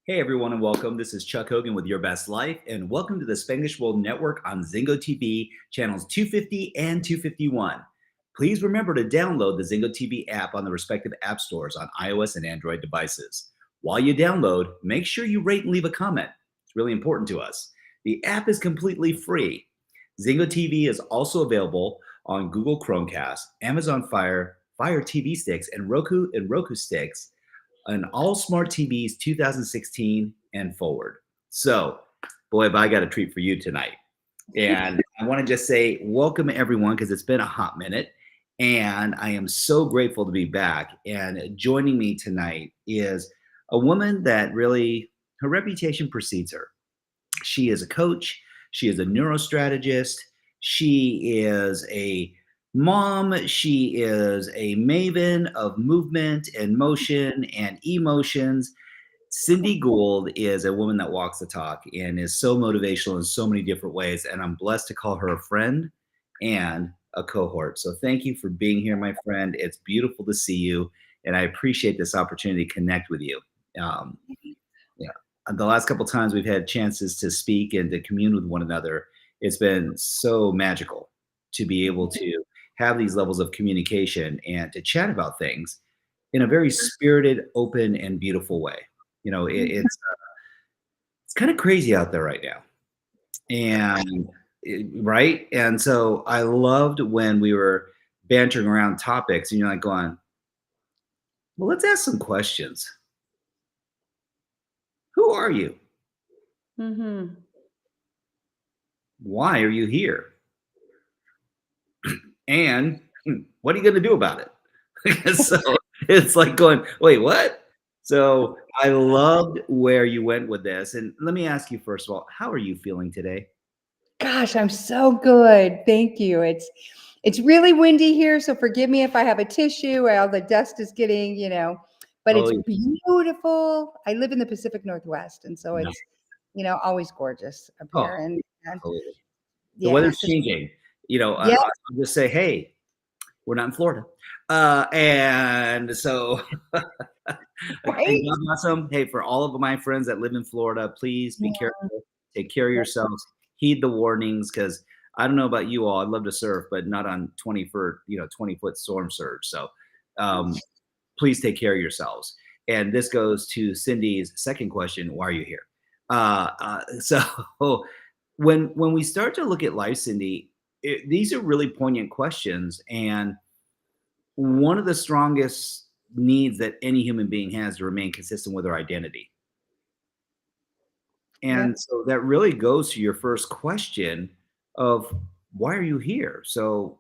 Hey everyone and welcome. This is Chuck Hogan with Your Best Life and welcome to the Spanglish World Network on Zingo TV channels 250 and 251. Please remember to download the Zingo TV app on the respective app stores on iOS and Android devices. While you download, make sure you rate and leave a comment. It's really important to us. The app is completely free. Zingo TV is also available on Google Chromecast, Amazon Fire TV sticks, and Roku sticks on all smart TVs 2016 and forward. So, boy, have I got a treat for you tonight. And I want to just say welcome everyone because it's been a hot minute. And I am so grateful to be back. And joining me tonight is a woman that really, her reputation precedes her. She is a coach. She is a neurostrategist. She is a mom. She is a maven of movement and motion and emotions. Cindy Gould is a woman that walks the talk and is so motivational in so many different ways. And I'm blessed to call her a friend and a cohort. So thank you for being here, my friend. It's beautiful to see you. And I appreciate this opportunity to connect with you. The last couple of times we've had chances to speak and to commune with one another, it's been so magical to be able to have these levels of communication and to chat about things in a very spirited, open, and beautiful way. You know, it's kind of crazy out there right now, and right. And so I loved when we were bantering around topics, and you're like going, "Well, let's ask some questions. Who are you? Mm-hmm. Why are you here? And what are you going to do about it?" So it's like going, wait, what? So I loved where you went with this. And let me ask you, first of all, how are you feeling today? Gosh, I'm so good. Thank you. It's really windy here, so forgive me if I have a tissue. All the dust is getting, but Oh, it's beautiful. I live in the Pacific Northwest, and so no. it's, always gorgeous up Oh, here. And absolutely. The yeah, weather's so, changing. yeah, I'll just say, hey, we're not in Florida. And so and right. God bless them. Hey, for all of my friends that live in Florida, please be careful. Take care of yourselves. Heed the warnings because I don't know about you all. I'd love to surf, but not on 20-foot storm surge. So please take care of yourselves. And this goes to Cindy's second question: why are you here? So when we start to look at life, Cindy, these are really poignant questions, and one of the strongest needs that any human being has to remain consistent with their identity. And Yep. so that really goes to your first question of why are you here? So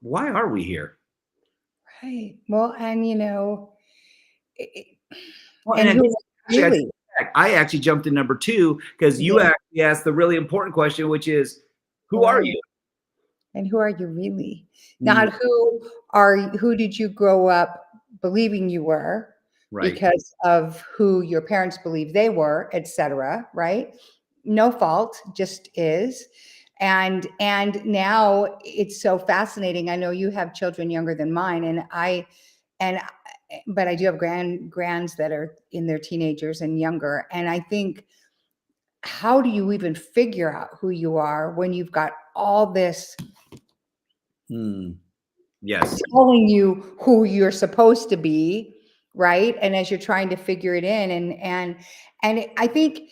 why are we here? Right. Well, and it- Well, and and who really? I actually jumped in number two because you Yeah. actually asked the really important question, which is, who Who are are you? you? And who are you really? Mm, Not who did you grow up believing you were right. because of who your parents believe they were, etc., right? No fault, just is. And now it's so fascinating. I know you have children younger than mine, and but I do have grands that are in their teenagers and younger. And I think, how do you even figure out who you are when you've got all this Mm, yes. telling you who you're supposed to be, right? And as you're trying to figure it in, and I think,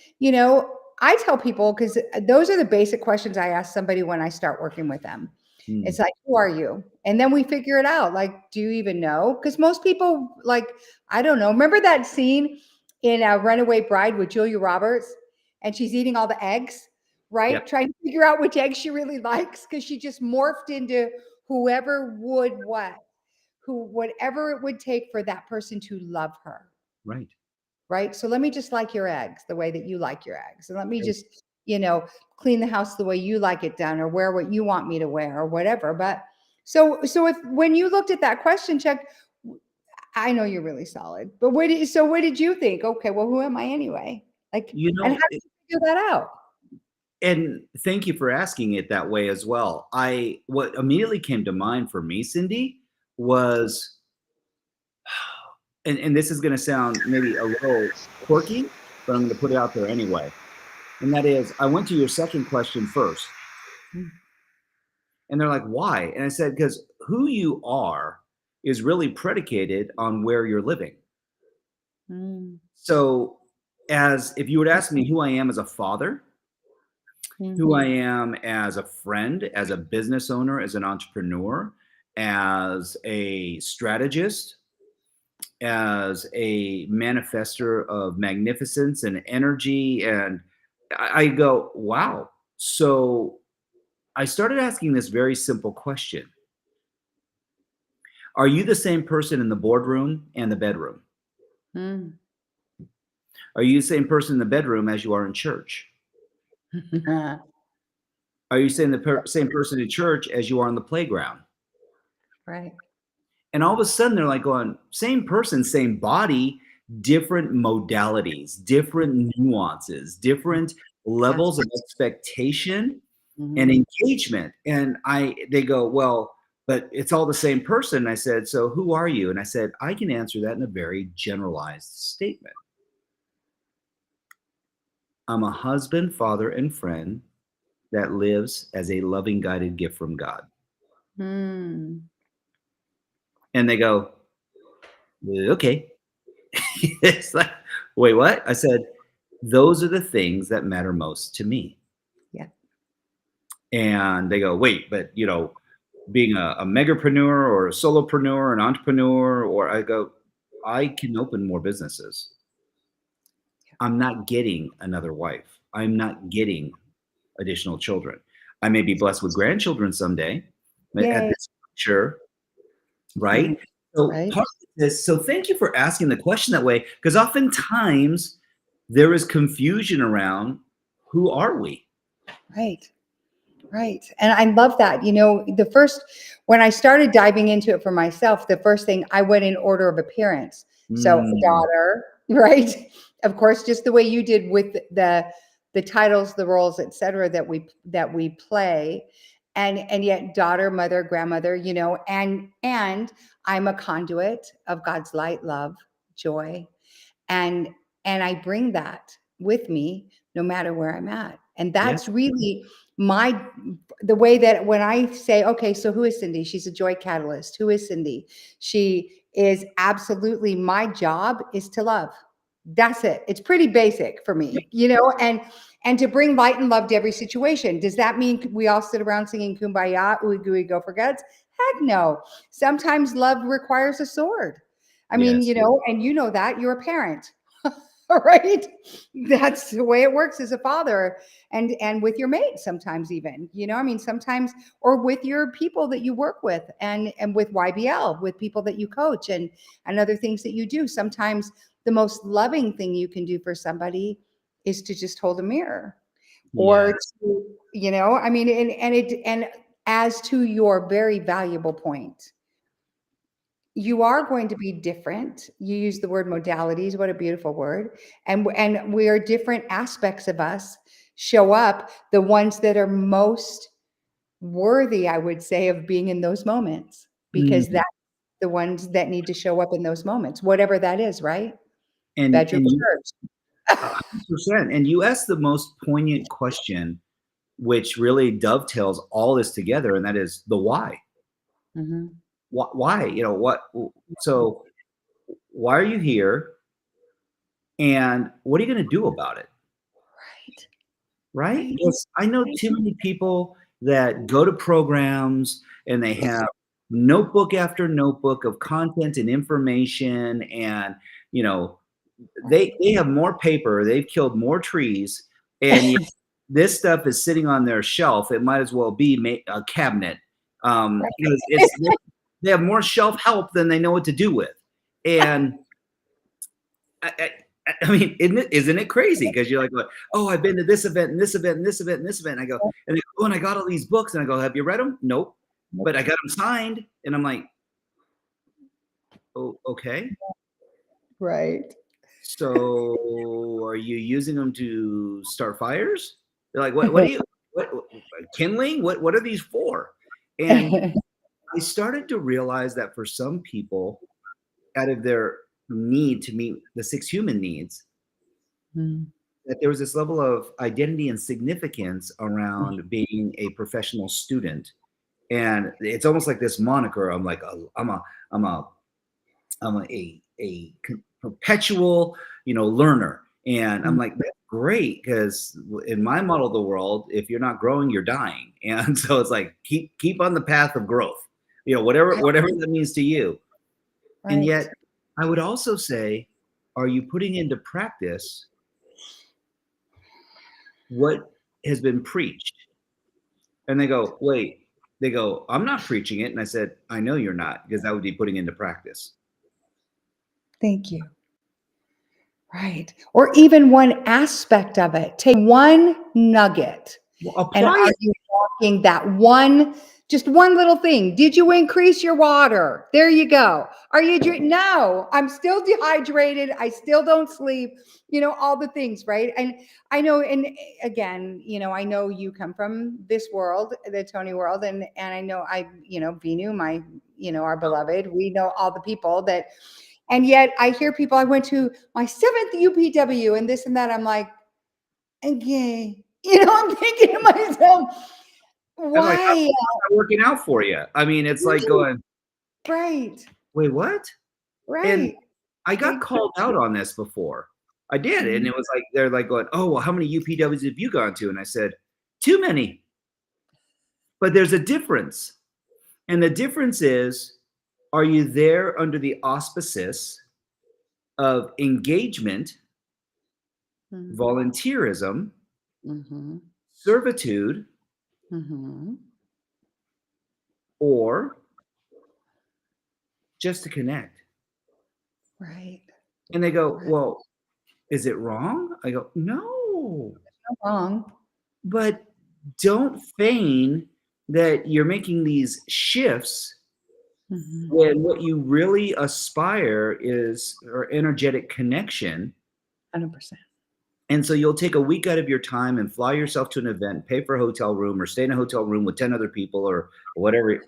I tell people, because those are the basic questions I ask somebody when I start working with them. Mm, It's like, who are you? And then we figure it out. Like, do you even know? Because most people, like, I don't know. Remember that scene in Runaway Bride with Julia Roberts, and she's eating all the eggs, yeah. right? Trying to figure out which egg she really likes because she just morphed into whoever would whatever it would take for that person to love her. Right. Right. So let me just like your eggs the way that you like your eggs. And let me Right. just, clean the house the way you like it done, or wear what you want me to wear, or whatever. But so if when you looked at that question, Chuck, I know you're really solid, but what did you think? Okay, well, who am I anyway? Like, You and how know, did you figure that out? and thank you for asking it that way as well. What immediately came to mind for me, Cindy, was, and this is going to sound maybe a little quirky, but I'm going to put it out there anyway. And that is, I went to your second question first. And they're like, why? And I said, because who you are is really predicated on where you're living. So, as if you would ask me who I am as a father, who I am as a friend, as a business owner, as an entrepreneur, as a strategist, as a manifester of magnificence and energy. And I go, wow. So I started asking this very simple question. Are you the same person in the boardroom and the bedroom? Are you the same person in the bedroom as you are in church? Are you saying the same person in church as you are on the playground? Right. And all of a sudden they're like going, same person, same body, different modalities, different nuances, different levels of expectation and engagement. And they go, well, but it's all the same person. And I said, so who are you? And I said, I can answer that in a very generalized statement. I'm a husband, father, and friend that lives as a loving, guided gift from God. And they go, okay. It's like, wait, what? I said, those are the things that matter most to me. Yeah. And they go, wait, but being a megapreneur or a solopreneur, an entrepreneur, or I go, I can open more businesses. I'm not getting another wife. I'm not getting additional children. I may be blessed with grandchildren someday, but at this juncture, right? So part of this, so thank you for asking the question that way, because oftentimes there is confusion around who are we? Right. Right. And I love that. When I started diving into it for myself, the first thing I went in order of appearance. So daughter, right? Of course, just the way you did with the titles, the roles, et cetera, that we play. And yet daughter, mother, grandmother, and I'm a conduit of God's light, love, joy. And I bring that with me no matter where I'm at. And that's really the way that when I say, okay, so who is Cindy? She's a joy catalyst. Who is Cindy? She is absolutely, my job is to love. That's it. It's pretty basic for me, and to bring light and love to every situation. Does that mean we all sit around singing Kumbaya, ooey gooey, go for guts? Heck no. Sometimes love requires a sword. I mean, and that you're a parent. Right? That's the way it works as a father and with your mate sometimes even, sometimes, or with your people that you work with and with YBL, with people that you coach and other things that you do. Sometimes the most loving thing you can do for somebody is to just hold a mirror or to, and as to your very valuable point, you are going to be different. You use the word modalities. What a beautiful word. And we are different aspects of us show up, the ones that are most worthy, I would say, of being in those moments, because that's the ones that need to show up in those moments, whatever that is, right? And Bedroom you, church. 100%. And you asked the most poignant question, which really dovetails all this together, and that is the why. Why? So why are you here? And what are you going to do about it? Right? Because I know too many people that go to programs and they have notebook after notebook of content and information, and they have more paper, they've killed more trees, and this stuff is sitting on their shelf. It might as well be a cabinet, because they have more shelf help than they know what to do with. And I mean, isn't it crazy? Because you're like, oh, I've been to this event and this event and this event and this event. And I go, and they go, oh, and I got all these books. And I go, have you read them? Nope. But I got them signed. And I'm like, oh, okay. Right. So are you using them to start fires? They're like, what do you, kindling? What are these for? And I started to realize that for some people, out of their need to meet the 6 human needs, Mm. that there was this level of identity and significance around being a professional student. And it's almost like this moniker. I'm like, I'm a, a perpetual, learner. And I'm like, that's great, because in my model of the world, if you're not growing, you're dying. And so it's like, keep on the path of growth, whatever that means to you. Right. And yet I would also say, are you putting into practice what has been preached? And they go, wait, I'm not preaching it. And I said, I know you're not, because that would be putting into practice. Thank you. Right. Or even one aspect of it. Take one nugget. Well, And apply are it. you walking that one, just one little thing? Did you increase your water? There you go. Are you drinking? No, I'm still dehydrated. I still don't sleep, all the things, right? And I know, and again, I know you come from this world, the Tony world, and I know Vinu, my, our beloved, we know all the people that, and yet I hear people, I went to my 7th UPW and this and that. I'm like, okay. I'm thinking to myself, I'm like, why? how's it not working out for you? I mean, it's like going, Right. wait, what? And Right. I got called out on this before. I did. And it was like, they're like going, oh, well, how many UPWs have you gone to? And I said, too many. But there's a difference. And the difference is, are you there under the auspices of engagement, volunteerism, servitude, or just to connect? Right. And they go, well, is it wrong? I go, no. Not wrong. But don't feign that you're making these shifts when what you really aspire is or energetic connection. 100%. And so you'll take a week out of your time and fly yourself to an event, pay for a hotel room, or stay in a hotel room with 10 other people or whatever.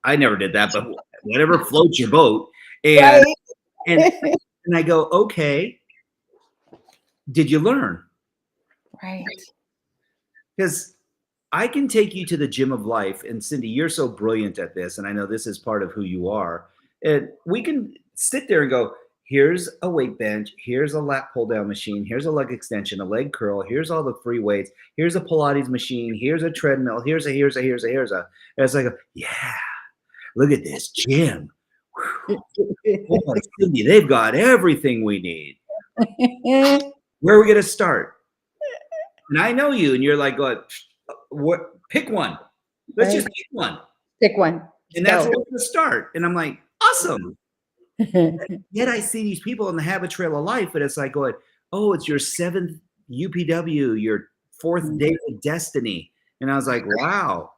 I never did that, but whatever floats your boat. And, Right. and I go, okay, did you learn? Right. Because I can take you to the gym of life. And Cindy, you're so brilliant at this. And I know this is part of who you are. And we can sit there and go, here's a weight bench. Here's a lat pull down machine. Here's a leg extension, a leg curl. Here's all the free weights. Here's a Pilates machine. Here's a treadmill. Here's a. And it's like, yeah, look at this gym. Boy, Cindy, they've got everything we need. Where are we going to start? And I know you, and you're like, what? Pick one. Let's just pick one. Pick one. And that's where we're going to start. And I'm like, awesome. Yet I see these people on the habit trail of life, and it's like going, oh, it's your 7th UPW, your 4th day of destiny. And I was like, wow,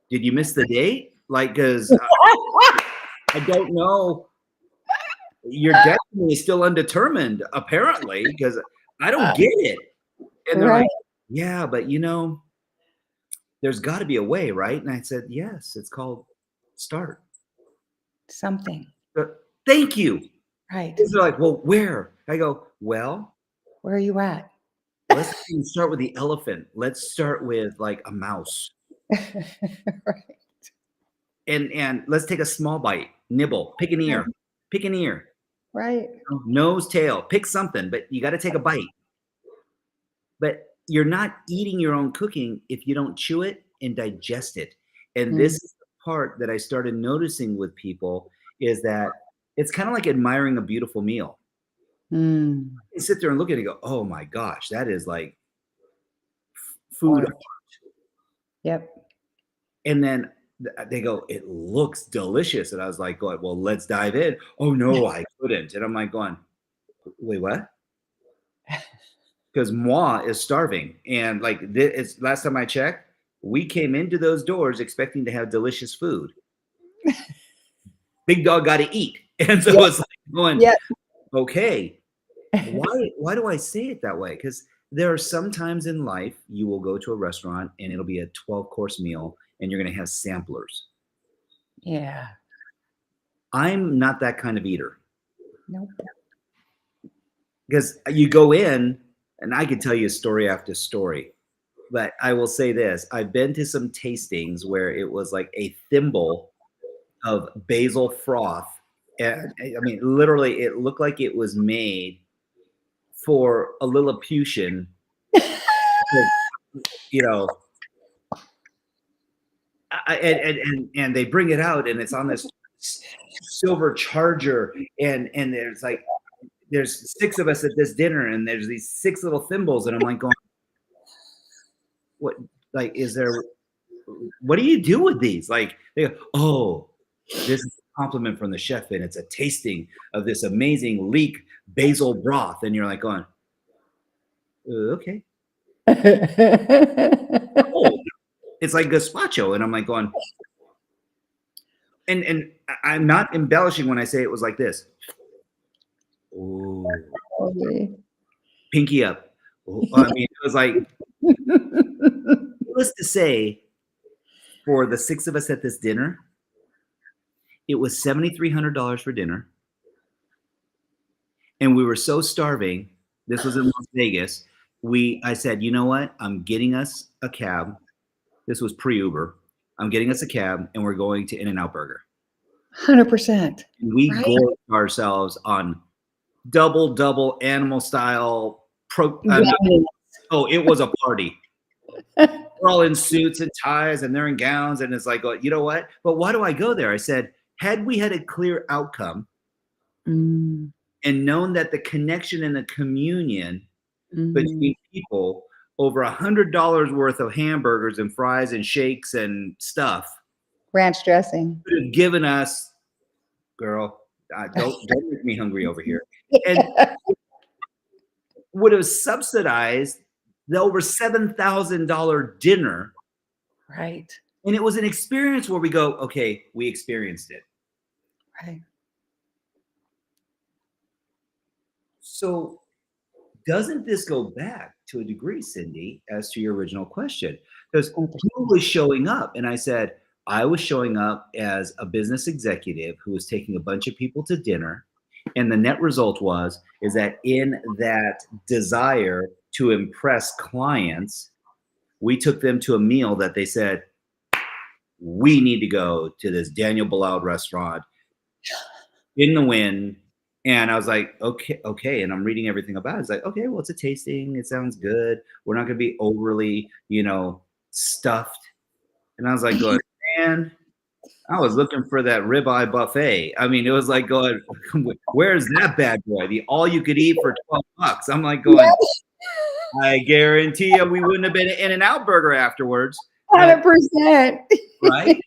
did you miss the date? Like, because I don't know. Your destiny is still undetermined, apparently, because I don't get it. And they're like, yeah, but there's got to be a way, right? And I said, yes, it's called start. Something. Thank you. Right. They're like, well, where? I go, well, where are you at? Let's start with the elephant. Let's start with like a mouse. Right. And let's take a small bite, nibble, pick an ear, pick an ear. Right. Nose, tail, pick something, but you got to take a bite. But you're not eating your own cooking if you don't chew it and digest it. And this is the part that I started noticing with people is that it's kind of like admiring a beautiful meal. You sit there and look at it and go, oh my gosh, that is like food. Yep. And then they go, it looks delicious. And I was like, going, well, let's dive in. Oh no, I couldn't. And I'm like going, wait, what? Because moi is starving. And like it's last time I checked, we came into those doors expecting to have delicious food. Big dog got to eat. And so it's like going, okay, why do I say it that way? Because there are some times in life you will go to a restaurant and it'll be a 12-course meal and you're going to have samplers. Yeah. I'm not that kind of eater. Nope. Because you go in And I could tell you story after story, but I will say this. I've been to some tastings where it was like a thimble of basil froth. And I mean, literally, it looked like it was made for a Lilliputian, you know, and they bring it out and it's on this silver charger and there's 6 of us at this dinner and there's these 6 little thimbles and I'm like going, what, like, what do you do with these? Like, they go, oh, this is a compliment from the chef and it's a tasting of this amazing leek basil broth. And you're like going, okay. Oh, it's like gazpacho. And I'm like going, and I'm not embellishing when I say it was like this. Ooh. Okay. Pinky up. I mean, it was like, needless to say, for the 6 of us at this dinner, it was $7,300 for dinner. And we were so starving. This was in Las Vegas. I said, you know what? I'm getting us a cab. This was pre-Uber. I'm getting us a cab and we're going to In-N-Out Burger. 100%. We gorged ourselves on double animal style. Oh, it was a party. We're all in suits and ties and they're in gowns. And it's like, oh, you know what? But why do I go there? I said, had we had a clear outcome and known that the connection and the communion between people over $100 worth of hamburgers and fries and shakes and stuff, ranch dressing, could have given us, girl, don't make me hungry over here, and would have subsidized the over $7,000 dinner. Right. And it was an experience where we go, okay, we experienced it. Right. So doesn't this go back to a degree, Cindy, as to your original question? Because who was showing up? And I said, I was showing up as a business executive who was taking a bunch of people to dinner. And the net result is that in that desire to impress clients, we took them to a meal that they said, we need to go to this Daniel Ballard restaurant in the wind. And I was like, okay. And I'm reading everything about it. It's like, okay, well, it's a tasting. It sounds good. We're not going to be overly, stuffed. And I was like, going, man, I was looking for that ribeye buffet. I mean, it was like going, where's that bad boy? The all you could eat for $12. I'm like going, I guarantee you we wouldn't have been an In-N-Out Burger afterwards. 100%. Right?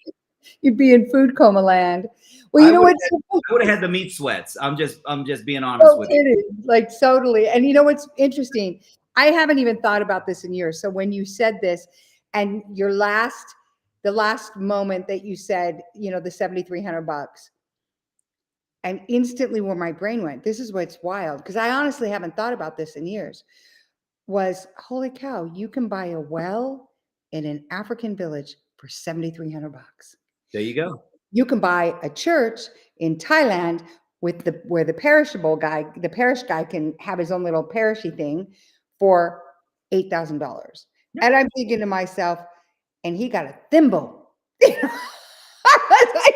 You'd be in food coma land. Well, you know what? I would have had the meat sweats. I'm just being honest with you. Like totally. And you know what's interesting? I haven't even thought about this in years. So when you said this, and the last moment that you said, the $7,300, and instantly where my brain went, this is what's wild, because I honestly haven't thought about this in years, was holy cow, you can buy a well in an African village for $7,300. There you go. You can buy a church in Thailand where the parish guy can have his own little parishy thing for $8,000. Yeah. And I'm thinking to myself, and he got a thimble. Like,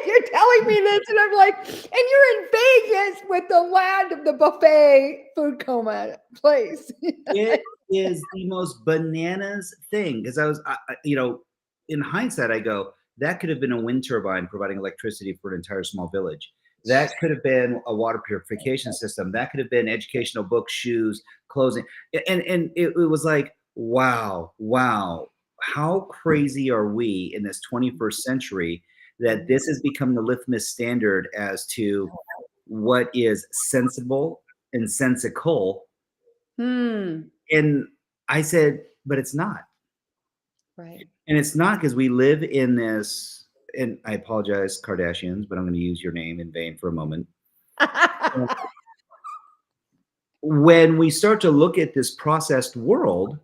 you're telling me this, and I'm like, and you're in Vegas with the land of the buffet food coma place. It is the most bananas thing, because I was, in hindsight, I go, that could have been a wind turbine providing electricity for an entire small village. That could have been a water purification system. That could have been educational books, shoes, clothing. And it was like, wow. How crazy are we in this 21st century that this has become the litmus standard as to what is sensible and sensical? And I said, but it's not. Right. And it's not, because we live in this, and I apologize, Kardashians, but I'm going to use your name in vain for a moment. When we start to look at this processed world,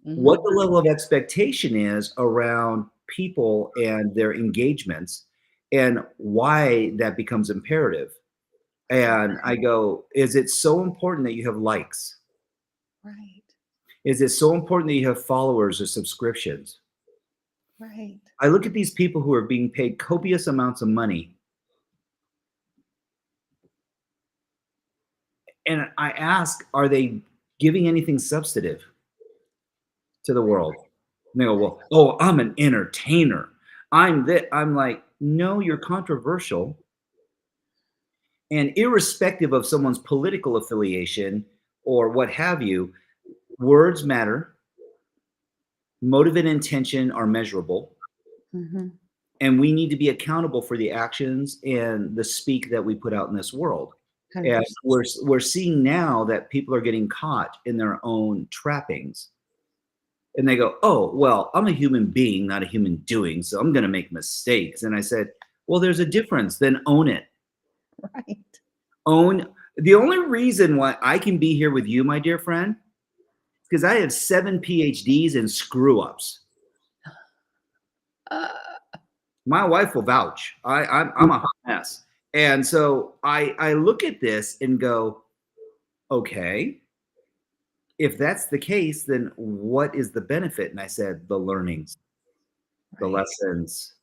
what the level of expectation is around people and their engagements, and why that becomes imperative. And I go, is it so important that you have likes? Right. Is it so important that you have followers or subscriptions? Right. I look at these people who are being paid copious amounts of money, and I ask, are they giving anything substantive to the world? And they go, well, oh, I'm an entertainer. I'm that. I'm like, no, you're controversial. And irrespective of someone's political affiliation or what have you, words matter. Motive and intention are measurable. Mm-hmm. And we need to be accountable for the actions and the speak that we put out in this world. 100%. And we're seeing now that people are getting caught in their own trappings. And they go, oh, well, I'm a human being, not a human doing, so I'm going to make mistakes. And I said, well, there's a difference. Then own it. Right. Own. The only reason why I can be here with you, my dear friend, is because I have 7 PhDs in screw ups. My wife will vouch. I'm a hot mess. And so I look at this and go, okay, if that's the case, then what is the benefit? And I said, the learnings, the Right. lessons,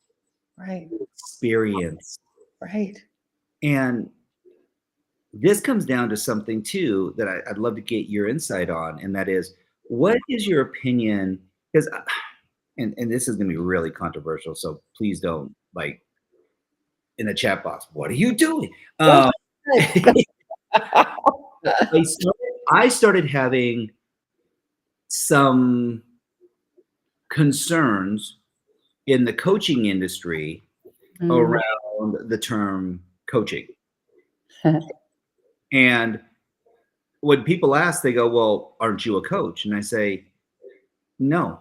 Right. experience. Right. And this comes down to something too that I'd love to get your insight on. And that is, what is your opinion? Because, and this is going to be really controversial. So please don't, like, in the chat box, what are you doing? I started having some concerns in the coaching industry around the term coaching. And when people ask, they go, well, aren't you a coach? And I say, no.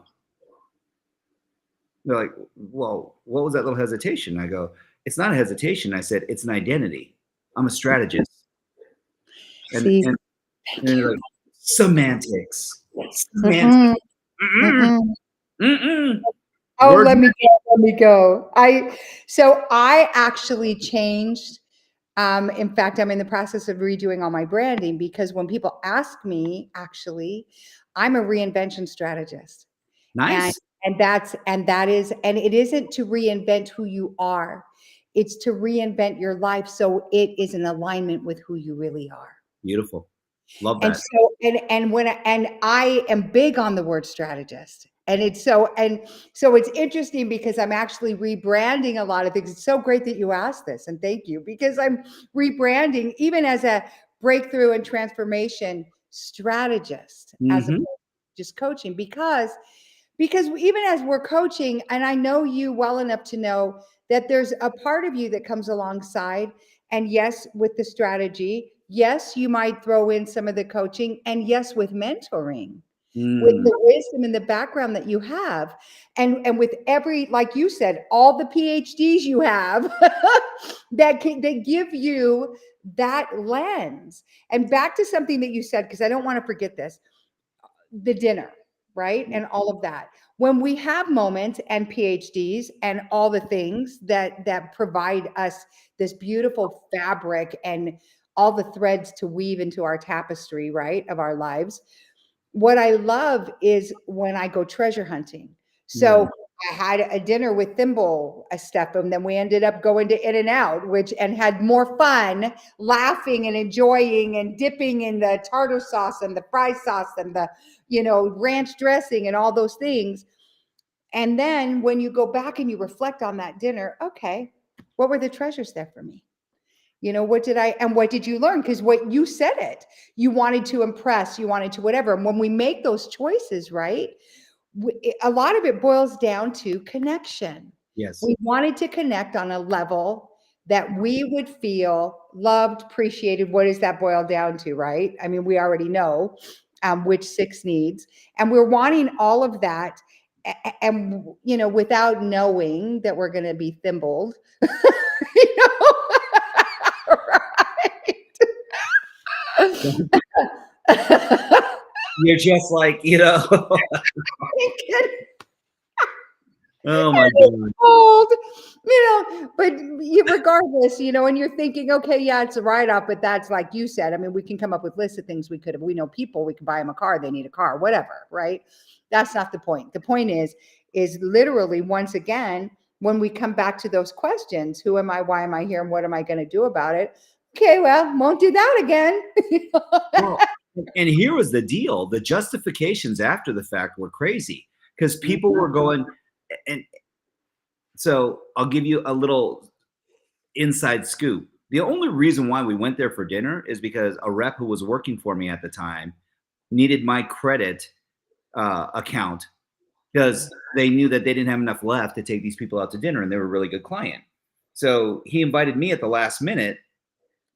They're like, well, what was that little hesitation? I go, it's not a hesitation. I said, it's an identity. I'm a strategist. See, And they're like, semantics. mm-mm, mm-mm. Oh, Word. let me go. So I actually changed. In fact, I'm in the process of redoing all my branding because when people ask me, actually, I'm a reinvention strategist. Nice. And it isn't to reinvent who you are. It's to reinvent your life so it is in alignment with who you really are. Beautiful. Love that. And so and I am big on the word strategist. And so it's interesting because I'm actually rebranding a lot of things. It's so great that you asked this, and thank you, because I'm rebranding even as a breakthrough and transformation strategist as opposed to just coaching, because even as we're coaching, and I know you well enough to know that there's a part of you that comes alongside, and yes, with the strategy, yes, you might throw in some of the coaching, and yes, with mentoring, with the wisdom and the background that you have, and with every, like you said, all the PhDs you have that give you that lens. And back to something that you said, because I don't want to forget this, the dinner, right? And all of that. When we have moments and PhDs and all the things that provide us this beautiful fabric and all the threads to weave into our tapestry, right, of our lives. What I love is when I go treasure hunting. So I had a dinner with Thimble, Steph, and then we ended up going to In-N-Out, and had more fun, laughing and enjoying and dipping in the tartar sauce and the fry sauce and the, ranch dressing and all those things. And then when you go back and you reflect on that dinner, okay, what were the treasures there for me? What did you learn? Because what you said it, you wanted to impress, you wanted to whatever. And when we make those choices, right, a lot of it boils down to connection. Yes. We wanted to connect on a level that we would feel loved, appreciated. What does that boil down to, right? I mean, we already know which 6 needs, and we're wanting all of that. And, without knowing that we're going to be thimbled, You're just like, Oh my God. Old, but regardless, and you're thinking, okay, yeah, it's a write-off, but that's like you said. I mean, we can come up with lists of things we could have. We know people, we can buy them a car, they need a car, whatever, right? That's not the point. The point is literally, once again, when we come back to those questions, who am I, why am I here, and what am I going to do about it? Okay, well, won't do that again. Well, and here was the deal. The justifications after the fact were crazy because people were going, and so I'll give you a little inside scoop. The only reason why we went there for dinner is because a rep who was working for me at the time needed my credit account because they knew that they didn't have enough left to take these people out to dinner, and they were a really good client. So he invited me at the last minute,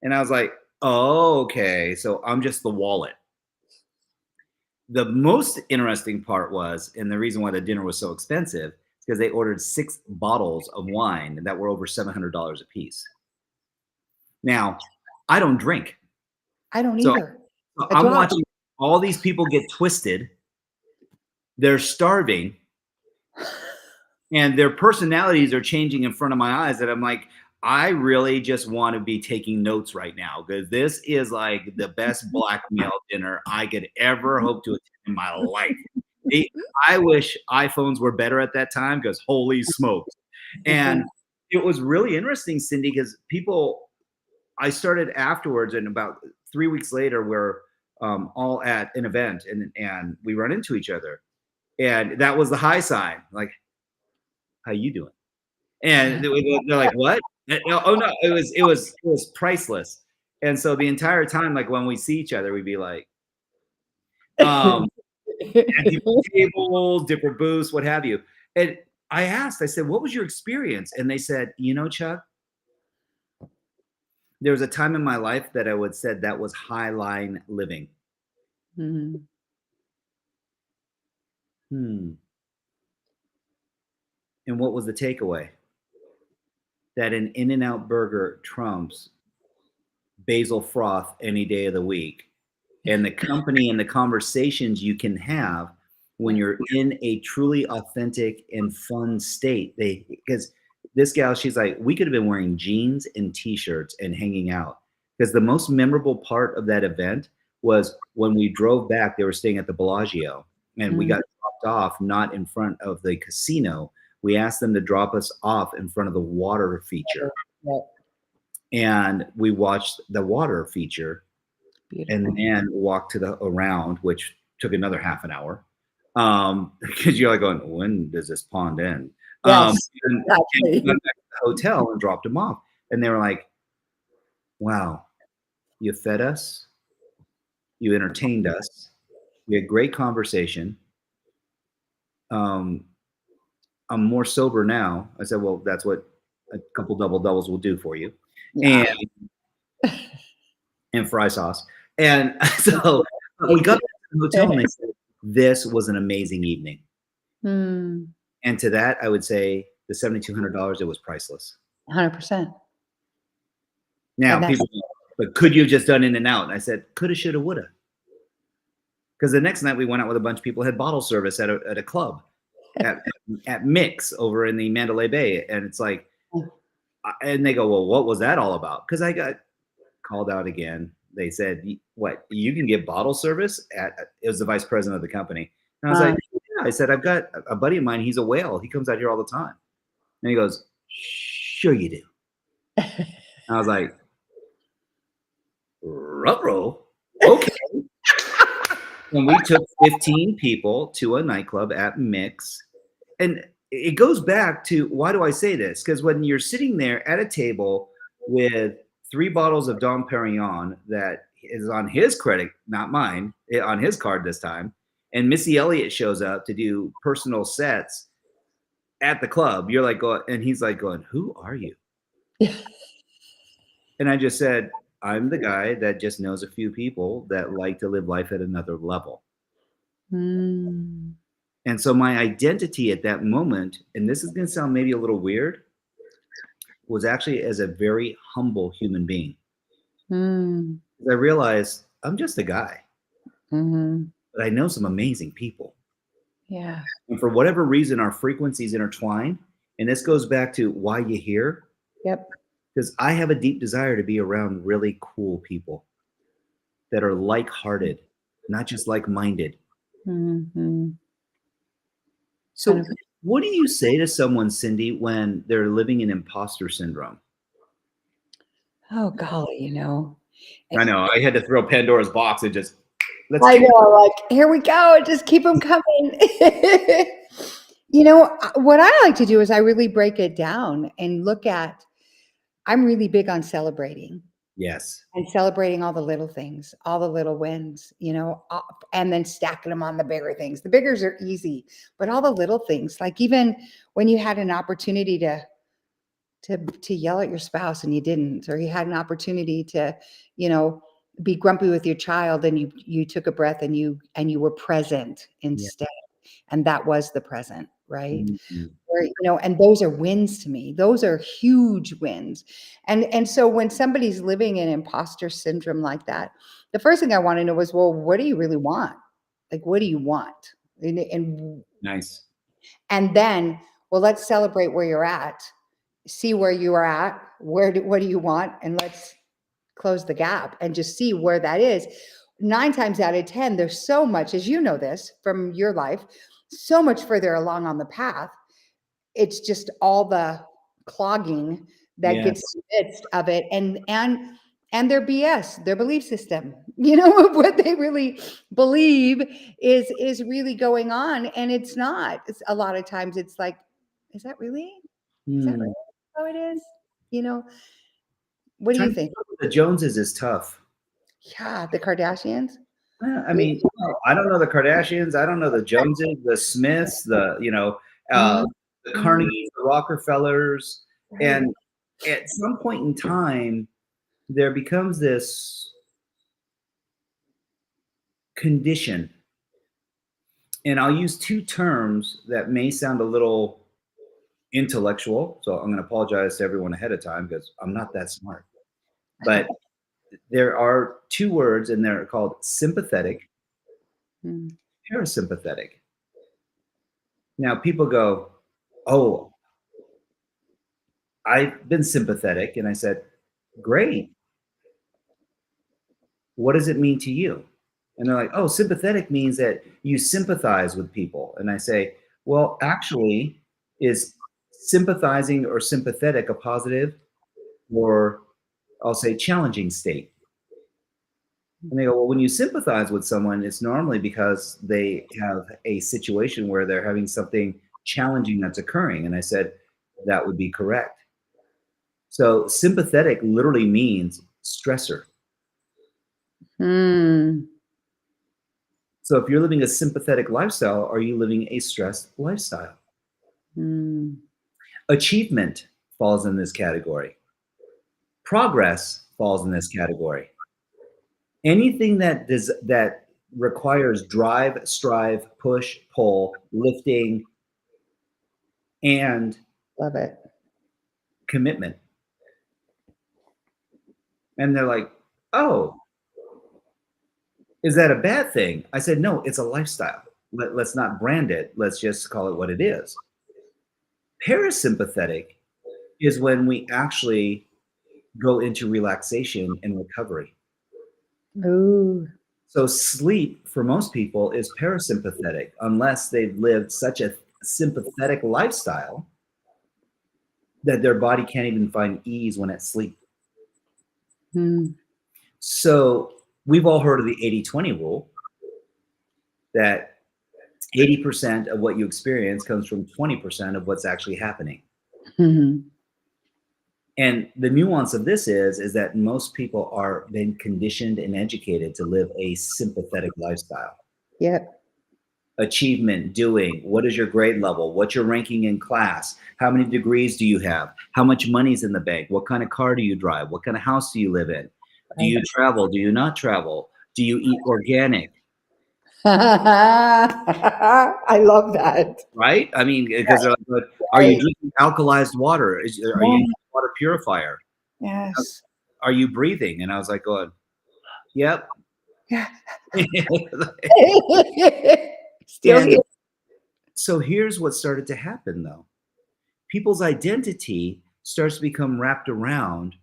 and I was like, oh, okay, so I'm just the wallet. The most interesting part was, and the reason why the dinner was so expensive, is because they ordered 6 bottles of wine that were over $700 a piece. Now, I don't drink. I don't either. So I'm watching all these people get twisted. They're starving, and their personalities are changing in front of my eyes. That I'm like, I really just want to be taking notes right now because this is like the best blackmail dinner I could ever hope to attend in my life. I wish iPhones were better at that time because holy smokes. And it was really interesting, Cindy, because I started afterwards, and about 3 weeks later, we're all at an event, and we run into each other. And that was the high sign, like, how you doing? And they're like, what? Oh no, it was priceless. And so the entire time, like when we see each other, we'd be like, at different tables, different booths, what have you. And I said, what was your experience? And they said, Chuck, there was a time in my life that I would said that was high line living. Mm-hmm. And what was the takeaway? That an In-N-Out burger trumps basil froth any day of the week. And the company and the conversations you can have when you're in a truly authentic and fun state. Because this gal, she's like, we could have been wearing jeans and t-shirts and hanging out. Because the most memorable part of that event was when we drove back, they were staying at the Bellagio, and we got dropped off not in front of the casino. We asked them to drop us off in front of the water feature. And we watched the water feature. Beautiful. And then walked around, which took another half an hour. Because you're like going, when does this pond end? Yes, and we went back to the hotel and dropped them off. And they were like, wow, you fed us, you entertained us, we had great conversation. I'm more sober now. I said, well, that's what a couple double doubles will do for you. Yeah. And fry sauce. And so we got to the hotel, and they said, this was an amazing evening. And to that, I would say the $7,200, it was priceless. 100%. Now, people go, but could you have just done In-N-Out? And I said, coulda, shoulda, woulda. Because the next night we went out with a bunch of people, had bottle service at a club at Mix over in the Mandalay Bay. And it's like, and they go, well, what was that all about? Because I got called out again. They said, what, you can get bottle service it was the vice president of the company. And I was like, yeah. I said, I've got a buddy of mine. He's a whale. He comes out here all the time. And he goes, sure you do. I was like, ruh-roh, okay. And we took 15 people to a nightclub at Mix. And it goes back to, why do I say this? Because when you're sitting there at a table with 3 bottles of Dom Perignon that is on his credit, not mine, on his card this time, and Missy Elliott shows up to do personal sets at the club, you're like, and he's like going, who are you? And I just said, I'm the guy that just knows a few people that like to live life at another level. And so my identity at that moment, and this is going to sound maybe a little weird, was actually as a very humble human being. I realized I'm just a guy, but I know some amazing people. Yeah. And for whatever reason, our frequencies intertwine. And this goes back to why you're here. Yep. Because I have a deep desire to be around really cool people that are like-hearted, not just like-minded. Mm-hmm. So what do you say to someone, Cindy, when they're living in imposter syndrome? Oh, golly, you know. I know. I had to throw Pandora's box and just, I know, like, here we go. Just keep them coming. You know, what I like to do is I really break it down and look at, I'm really big on celebrating. Yes. And celebrating all the little things, all the little wins, you know, and then stacking them on the bigger things. The biggers are easy, but all the little things, like even when you had an opportunity to yell at your spouse and you didn't, or you had an opportunity to, you know, be grumpy with your child and you took a breath and you were present instead. And that was the present, right? Mm-hmm. Or, you know, and those are wins to me. Those are huge wins. And so when somebody's living in imposter syndrome like that, the first thing I want to know is, well, what do you really want? Like, what do you want? And Nice. And then, well, let's celebrate where you're at, see where you are at, what do you want? And let's close the gap and just see where that is. 9 times out of 10, there's so much, as you know this from your life, so much further along on the path. It's just all the clogging that gets in the midst of it, and their BS, their belief system, you know, of what they really believe is really going on, and it's not. It's a lot of times it's like, is that really how it is? You know, what do you think? The Joneses is tough. Yeah, the Kardashians. I mean, I don't know the Kardashians. I don't know the Joneses, the Smiths, the the Carnegies, the Rockefellers, and at some point in time, there becomes this condition, and I'll use 2 terms that may sound a little intellectual, so I'm going to apologize to everyone ahead of time because I'm not that smart. But there are 2 words, and they're called sympathetic, parasympathetic. Now, people go, oh, I've been sympathetic. And I said, great. What does it mean to you? And they're like, oh, sympathetic means that you sympathize with people. And I say, well, actually, is sympathizing or sympathetic a positive or I'll say challenging state? And they go, well, when you sympathize with someone, it's normally because they have a situation where they're having something challenging that's occurring. And I said, that would be correct. So sympathetic literally means stressor. So if you're living a sympathetic lifestyle, are you living a stressed lifestyle? Achievement falls in this category. Progress falls in this category. Anything that requires drive, strive, push, pull, lifting, and love it, commitment. And they're like, oh, is that a bad thing? I said, no, it's a lifestyle. Let's not brand it. Let's just call it what it is. Parasympathetic is when we actually go into relaxation and recovery. Ooh. So sleep for most people is parasympathetic unless they've lived such a sympathetic lifestyle that their body can't even find ease when it's sleep. So we've all heard of the 80-20 rule, that 80% of what you experience comes from 20% of what's actually happening. And the nuance of this is that most people are been conditioned and educated to live a sympathetic lifestyle. Yep. Achievement, doing, what is your grade level? What's your ranking in class? How many degrees do you have? How much money's in the bank? What kind of car do you drive? What kind of house do you live in? Do you travel? Do you not travel? Do you eat organic? I love that. Right? I mean, because they're like, are you drinking alkalized water? Are you using a water purifier? Yes. Are you breathing? And I was like going, yep. Still here. so here's what started to happen though. People's identity starts to become wrapped around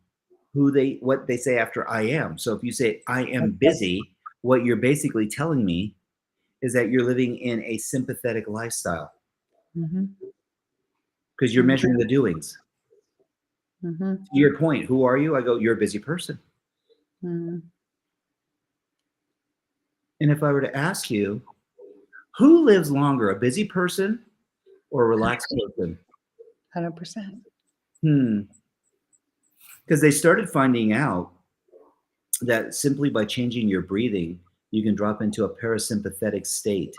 what they say after I am. So if you say I am busy, what you're basically telling me is that you're living in a sympathetic lifestyle because you're measuring the doings. To your point, who are you? I go, you're a busy person. And if I were to ask you, who lives longer, a busy person or a relaxed person? 100%. Because they started finding out that simply by changing your breathing, you can drop into a parasympathetic state.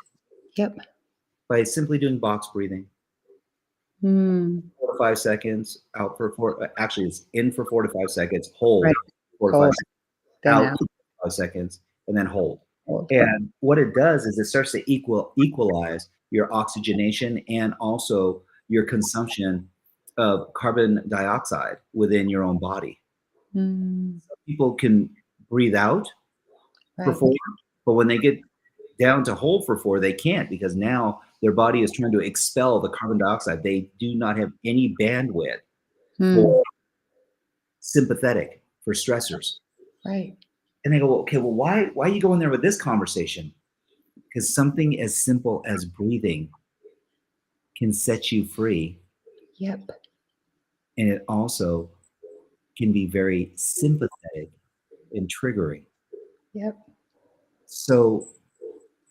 Yep. By simply doing box breathing. 4 to 5 seconds, out for 4. Actually, it's in for 4 to 5 seconds, hold 4 to 5 seconds, out for 5 seconds, and then hold. And what it does is it starts to equalize your oxygenation and also your consumption of carbon dioxide within your own body. Some people can breathe out for 4, but when they get down to hold for 4, they can't, because now their body is trying to expel the carbon dioxide. They do not have any bandwidth for sympathetic, for stressors. Right. And they go, well, okay, well, why are you going there with this conversation? Because something as simple as breathing can set you free. Yep. And it also can be very sympathetic and triggering. Yep. So,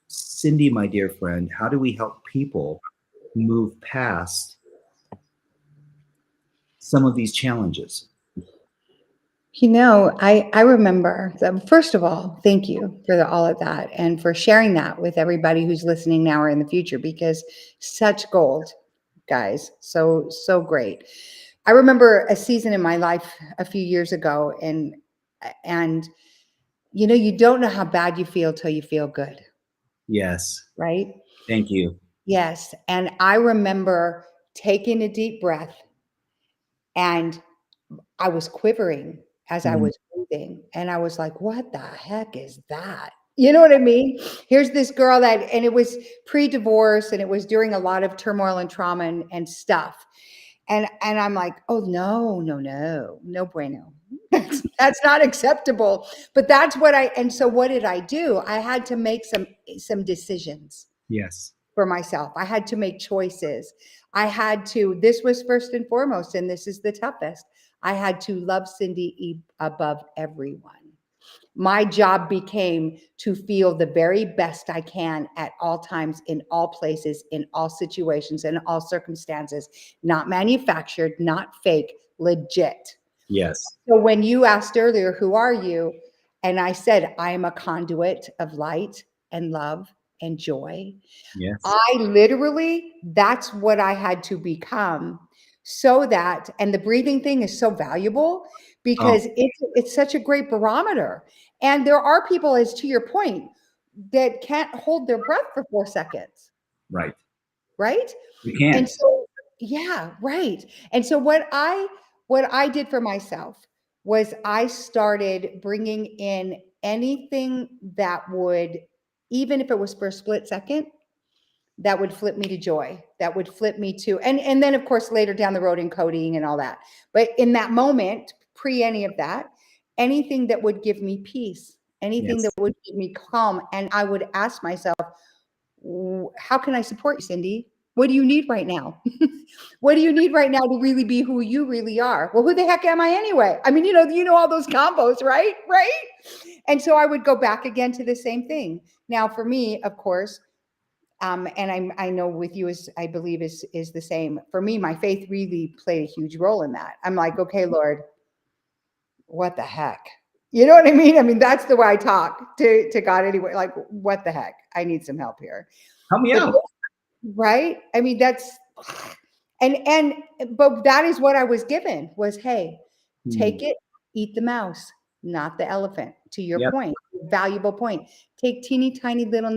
Cindy, my dear friend, how do we help people move past some of these challenges? You know, I remember that, first of all, thank you for all of that and for sharing that with everybody who's listening now or in the future, because such gold, guys. So great. I remember a season in my life a few years ago, and you know, you don't know how bad you feel till you feel good. Yes. Right? Thank you. Yes. And I remember taking a deep breath, and I was quivering as I was breathing. And I was like, what the heck is that? You know what I mean? Here's this girl and it was pre-divorce, and it was during a lot of turmoil and trauma and stuff. And I'm like, oh, no bueno. That's not acceptable. But that's what and so what did I do? I had to make some decisions. Yes. For myself. I had to make choices. This was first and foremost, and this is the toughest. I had to love Cindy above everyone. My job became to feel the very best I can at all times, in all places, in all situations, in all circumstances, not manufactured, not fake, legit. Yes. So when you asked earlier, who are you? And I said, I am a conduit of light and love and joy. Yes. I literally, that's what I had to become, so that, and the breathing thing is so valuable because it's such a great barometer. And there are people, as to your point, that can't hold their breath for 4 seconds. Right. Right? You can't. And so, yeah, right. And so what I did for myself was I started bringing in anything that would, even if it was for a split second, that would flip me to joy, that would flip me to, and then of course later down the road encoding and all that. But in that moment, pre any of that, anything that would give me peace, anything that would give me calm. And I would ask myself, how can I support you, Cindy? What do you need right now? What do you need right now to really be who you really are? Well, who the heck am I anyway? I mean, you know all those combos, right? Right. And so I would go back again to the same thing. Now, for me, of course, and I know with you I believe is the same. For me, my faith really played a huge role in that. I'm like, okay, Lord, what the heck? You know what I mean? I mean, that's the way I talk to God anyway. Like, what the heck? I need some help here. Help me out. Right? I mean, but that is what I was given was, hey, take it, eat the mouse, not the elephant. To your point, valuable point. Take teeny tiny little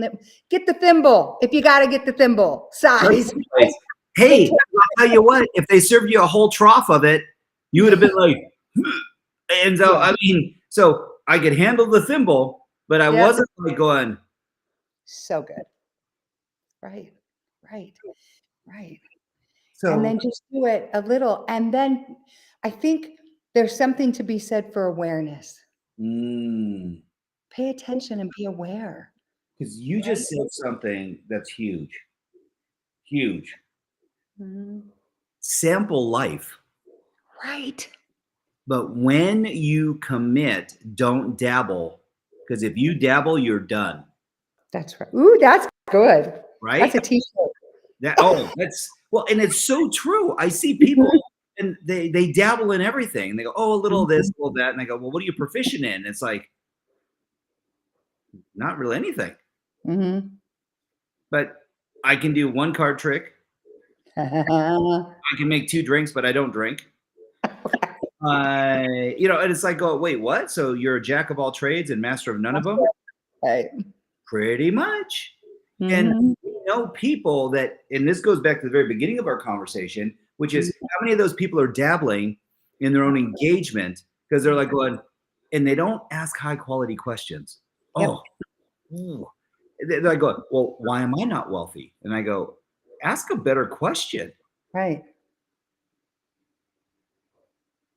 get the thimble if you got to get the thimble size. Hey, I'll tell you what, if they served you a whole trough of it, you would have been like, and so, I mean, so I could handle the thimble, but I wasn't like going. So good. Right. Right. Right. And So then just do it a little. And then I think there's something to be said for awareness. mm, Pay attention and be aware. because you Right. just said something that's huge, huge. Mhm. Sample life. Right. But when you commit, don't dabble. Because if you dabble, you're done. That's right. Ooh, that's good. Right? That's a t-shirt. That's well, and it's so true. I see people and they dabble in everything. They go, oh, a little of this, a little of that. And I go, well, what are you proficient in? And it's like, not really anything. Mhm. But I can do one card trick. I can make 2 drinks, but I don't drink. And it's like, oh, wait, what? So you're a jack of all trades and master of none of them? Right. Pretty much. And Mhm. we know people that, and this goes back to the very beginning of our conversation, which is how many of those people are dabbling in their own engagement because they're like going, and they don't ask high quality questions. Yep. Ooh. They're like going, well, why am I not wealthy? And I go, ask a better question. Right.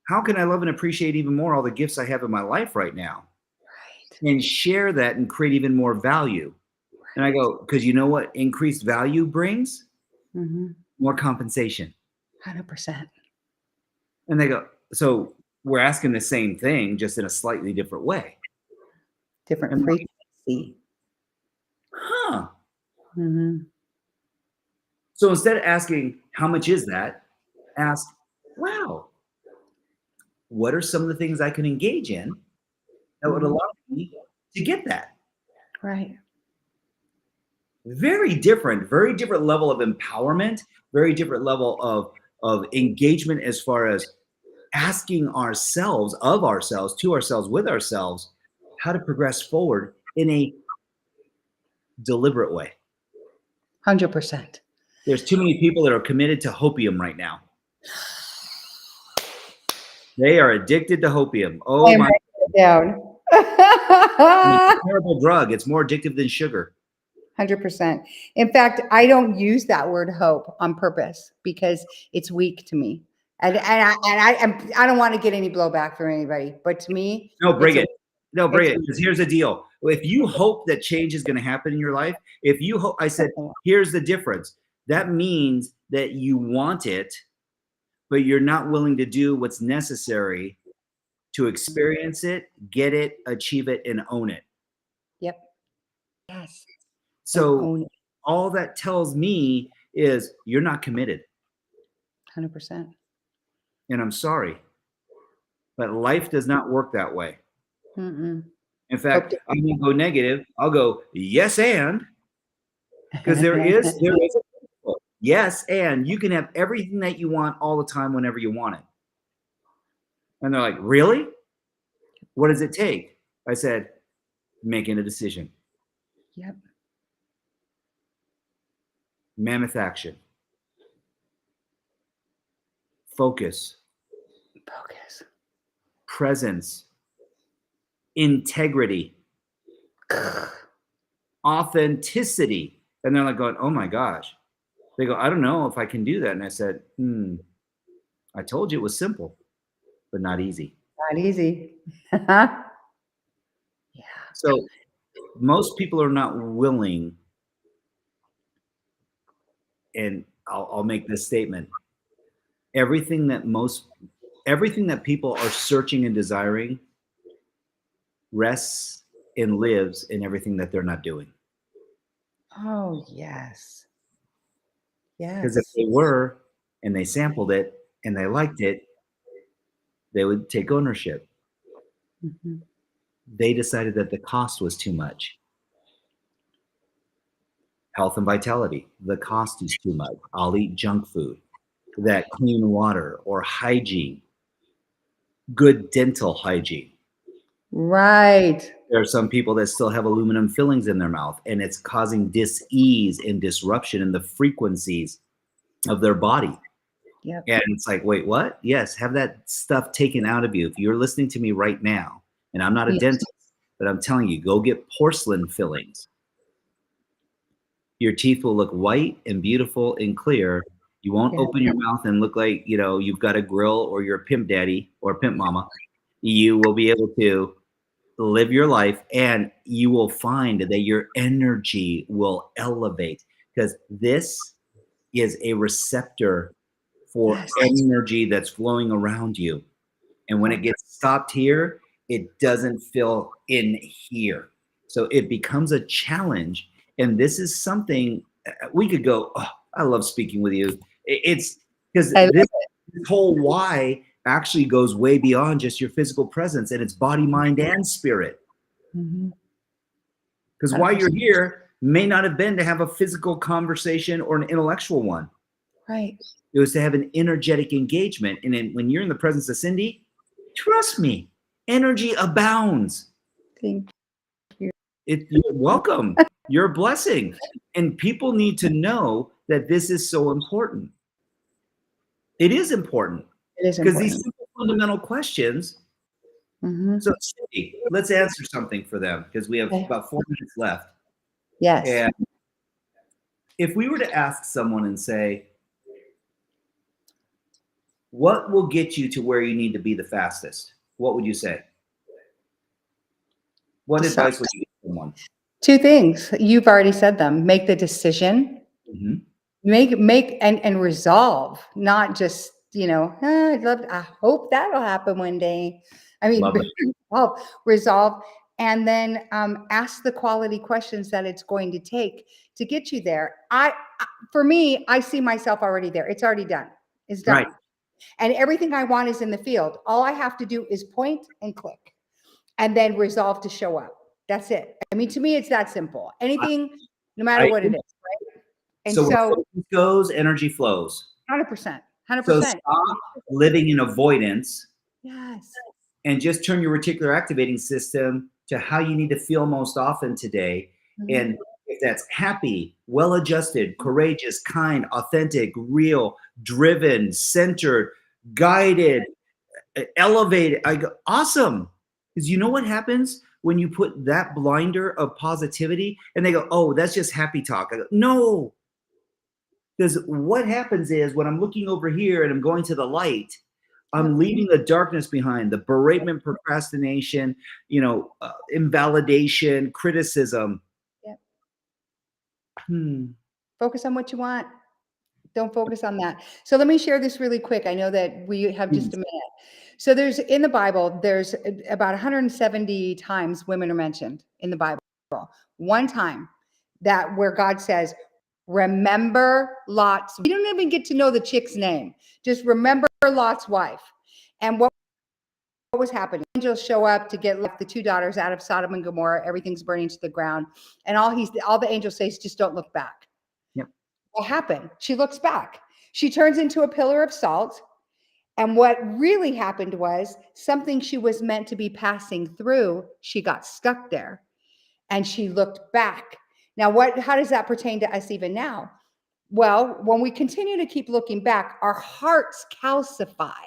How can I love and appreciate even more all the gifts I have in my life right now? Right. And share that and create even more value. And I go, because you know what increased value brings? Mhm. More compensation. 100%. And they go, so we're asking the same thing, just in a slightly different way. Different And like, frequency. huh. Mhm. So instead of asking, how much is that? Ask, wow, what are some of the things I can engage in that would Mhm. allow me to get that? Right. Very different level of empowerment, very different level of engagement as far as asking ourselves, of ourselves, to ourselves, with ourselves, how to progress forward in a deliberate way. 100%. There's too many people that are committed to hopium right now. They are addicted to hopium. I Oh am my! writing it down. It's a terrible drug. It's more addictive than sugar. 100%. In fact, I don't use that word hope on purpose because it's weak to me. I don't want to get any blowback from anybody, but to me, No, bring it. No, bring it's it. Because here's the deal. If you hope that change is going to happen in your life, if you hope, I said, here's the difference. That means that you want it, but you're not willing to do what's necessary to experience it, get it, achieve it, and own it. Yep. Yes. And So own it. all that tells me is you're not committed. 100%. And I'm sorry, but life does not work that way. Mm-mm. In fact, I'm going to go negative. I'll go, yes, and because there is yes, and you can have everything that you want all the time whenever you want it. And they're like, really? What does it take? I said, making a decision. Yep. Mammoth action. Focus. Focus. Presence. Integrity. Authenticity. And they're like going, oh my gosh. They go, I don't know if I can do that. And I said, I told you it was simple, but not easy. Not easy. Yeah. So most people are not willing, and I'll make this statement. Everything that people are searching and desiring rests and lives in everything that they're not doing. Oh, yes. Because if Yes. they were and they sampled it and they liked it, they would take ownership. Mhm. They decided that the cost was too much. Health and vitality, the cost is too much. I'll eat junk food. That clean water or hygiene, good dental hygiene. Right. There are some people that still have aluminum fillings in their mouth, and it's causing dis-ease and disruption in the frequencies of their body. Yep. And it's like, wait, what? Yes, have that stuff taken out of you. If you're listening to me right now, and I'm not a Yes. dentist, but I'm telling you, go get porcelain fillings. Your teeth will look white and beautiful and clear. You won't open your mouth and look like, you know, you've got a grill or you're a pimp daddy or pimp mama. You will be able to live your life, and you will find that your energy will elevate, because this is a receptor for energy that's flowing around you. And when it gets stopped here, it doesn't fill in here. So it becomes a challenge. And this is something we could go, oh, I love speaking with you. It's because this whole why actually goes way beyond just your physical presence, and it's body, mind, and spirit. Because why you're here may not have been to have a physical conversation or an intellectual one. Right. It was to have an energetic engagement. And then when you're in the presence of Cindy, trust me, energy abounds. Thank you. You're welcome. You're a blessing. And people need to know that this is so important. It is important. It is because important. these simple fundamental questions. So Cindy, let's answer something for them, because we have about 4 minutes left. Yes. And if we were to ask someone and say, what will get you to where you need to be the fastest? What would you say? What advice would you give someone? 2 things. You've already said them. Make the decision. Make and resolve, not just, you know, I hope that'll happen one day. I mean, resolve, and then ask the quality questions that it's going to take to get you there. For me, I see myself already there. It's already done. It's done. Right. And everything I want is in the field. All I have to do is point and click, and then resolve to show up. That's it. I mean, to me, it's that simple. Anything, no matter what it is, right? And so where focus goes, energy flows. 100%. 100%. So stop living in avoidance. Yes. And just turn your reticular activating system to how you need to feel most often today. And if that's happy, well-adjusted, courageous, kind, authentic, real, driven, centered, guided, elevated, I go, awesome. Because you know what happens when you put that blinder of positivity and they go, oh, that's just happy talk. I go, no. Because what happens is when I'm looking over here and I'm going to the light, I'm leaving the darkness behind, the beratement, procrastination, you know, invalidation, criticism. Focus on what you want. Don't focus on that. So let me share this really quick. I know that we have just a minute. So there's in the Bible, there's about 170 times women are mentioned in the Bible. One time that where God says, remember Lot's. You don't even get to know the chick's name. Just remember Lot's wife. And what was happening? Angels show up to get the 2 daughters out of Sodom and Gomorrah. Everything's burning to the ground. And all the angel says, just don't look back. What happened? She looks back. She turns into a pillar of salt. And what really happened was something she was meant to be passing through. She got stuck there and she looked back. Now, how does that pertain to us even now? Well, when we continue to keep looking back, our hearts calcify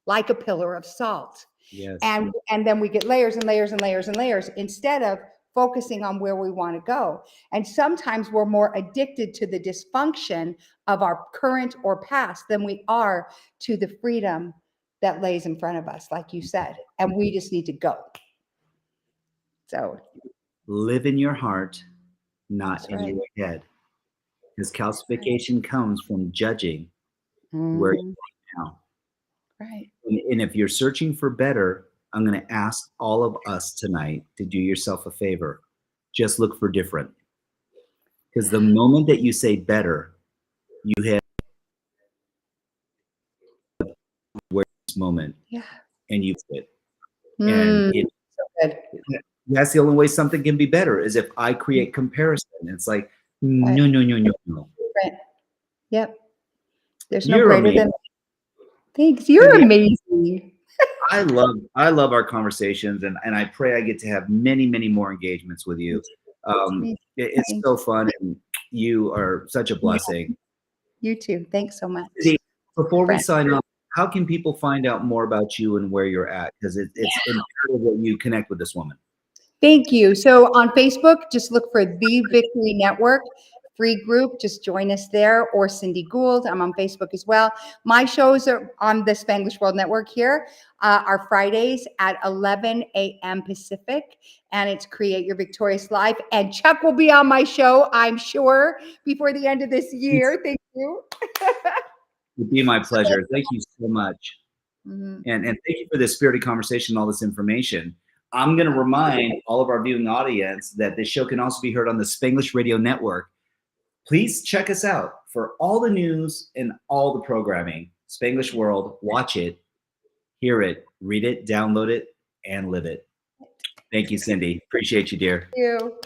like a pillar of salt. Yes. And then we get layers and layers and layers and layers instead of focusing on where we want to go. And sometimes we're more addicted to the dysfunction of our current or past than we are to the freedom that lays in front of us, like you said. And we just need to go. So live in your heart, not in your head. Because calcification comes from judging where you're now. Right. And if you're searching for better, I'm going to ask all of us tonight to do yourself a favor. Just look for different. Because the moment that you say better, you have where this moment, and you fit. And that's the only way something can be better is if I create comparison. It's like, no. Right. Yep. There's no You're greater amazing. than. Thanks. You're amazing. I love our conversations, and I pray I get to have many, many more engagements with you. It's so fun, and you are such a blessing. You too. Thanks so much. Before we sign off, how can people find out more about you and where you're at? Because it's imperative that you connect with this woman. Thank you. So on Facebook, just look for The Victory Network. free group. Just join us there, or Cindy Gould. I'm on Facebook as well. My shows are on the Spanglish World Network here, are Fridays at 11 a.m. Pacific, and it's Create Your Victorious Life. And Chuck will be on my show, I'm sure, before the end of this year. Thank you. It'd be my pleasure. Thank you so much. Mm-hmm. And thank you for this spirited conversation, all this information. I'm going to remind all of our viewing audience that this show can also be heard on the Spanglish Radio Network. Please check us out for all the news and all the programming. Spanglish World, watch it, hear it, read it, download it, and live it. Thank you, Cindy. Appreciate you, dear. Thank you.